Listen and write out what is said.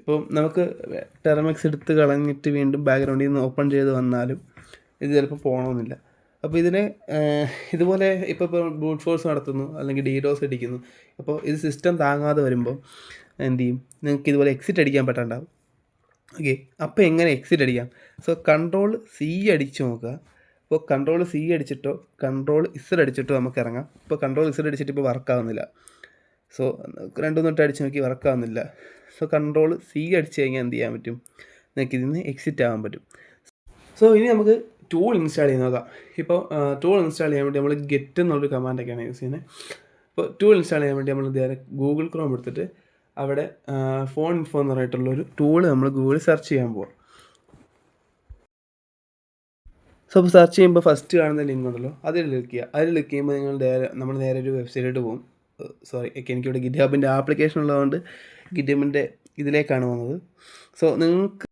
ഇപ്പോൾ നമുക്ക് ടെർമെക്സ് എടുത്ത് കളഞ്ഞിട്ട് വീണ്ടും ബാക്ക്ഗ്രൗണ്ടിൽ നിന്ന് ഓപ്പൺ ചെയ്ത് വന്നാലും ഇത് ചിലപ്പോൾ പോകണമെന്നില്ല. അപ്പോൾ ഇതിനെ ഇതുപോലെ ഇപ്പോൾ ബ്രൂട്ട് ഫോഴ്സ് നടത്തുന്നു അല്ലെങ്കിൽ ഡീഡോസ് അടിക്കുന്നു. അപ്പോൾ ഇത് സിസ്റ്റം താങ്ങാതെ വരുമ്പോൾ എന്ത് ചെയ്യും, നിങ്ങൾക്ക് ഇതുപോലെ എക്സിറ്റ് അടിക്കാൻ പറ്റാണ്ടാവും. ഓക്കെ, അപ്പോൾ എങ്ങനെ എക്സിറ്റ് അടിക്കാം? സോ കൺട്രോൾ സി അടിച്ച് നോക്കുക. ഇപ്പോൾ കൺട്രോൾ സി അടിച്ചിട്ടോ കൺട്രോൾ ഇസഡ് അടിച്ചിട്ടോ നമുക്ക് ഇറങ്ങാം. ഇപ്പോൾ കൺട്രോൾ ഇസഡ് അടിച്ചിട്ട് ഇപ്പോൾ വർക്കാവുന്നില്ല. സോ 2-3 അടിച്ച് നോക്കി വർക്കാവുന്നില്ല. സോ കൺട്രോൾ സി അടിച്ച് കഴിഞ്ഞാൽ എന്ത് ചെയ്യാൻ പറ്റും, നിങ്ങൾക്ക് ഇതിൽ നിന്ന് എക്സിറ്റ് ആകാൻ പറ്റും. സോ ഇനി നമുക്ക് ടൂൾ ഇൻസ്റ്റാൾ ചെയ്ത് നോക്കാം. ഇപ്പോൾ ടൂൾ ഇൻസ്റ്റാൾ ചെയ്യാൻ വേണ്ടി നമ്മൾ ഗെറ്റ് എന്നുള്ളൊരു കമാൻഡൊക്കെയാണ് യൂസ് ചെയ്യുന്നത്. ഇപ്പോൾ ടൂൾ ഇൻസ്റ്റാൾ ചെയ്യാൻ വേണ്ടി നമ്മൾ നേരെ ഗൂഗിൾ ക്രോം എടുത്തിട്ട് അവിടെ ഫോൺ ഇൻഫോ എന്ന് പറഞ്ഞിട്ടുള്ളൊരു ടൂള് നമ്മൾ ഗൂഗിളിൽ സെർച്ച് ചെയ്യാൻ പോവാം. സോ അപ്പോൾ സെർച്ച് ചെയ്യുമ്പോൾ ഫസ്റ്റ് കാണുന്ന ലിങ്ക് ഉണ്ടല്ലോ, അതിൽ ക്ലിക്ക് ചെയ്യുക. അതിൽ ക്ലിക്ക് ചെയ്യുമ്പോൾ നമ്മൾ നേരെ ഒരു വെബ്സൈറ്റിലോട്ട് പോകും. സോറി, എനിക്കിവിടെ ഗിറ്റ് ഹബിൻ്റെ ആപ്ലിക്കേഷൻ ഉള്ളതുകൊണ്ട് ഗിറ്റ് ഹബിൻ്റെ ഇതിലേക്കാണ് വന്നത്. സോ നിങ്ങൾക്ക്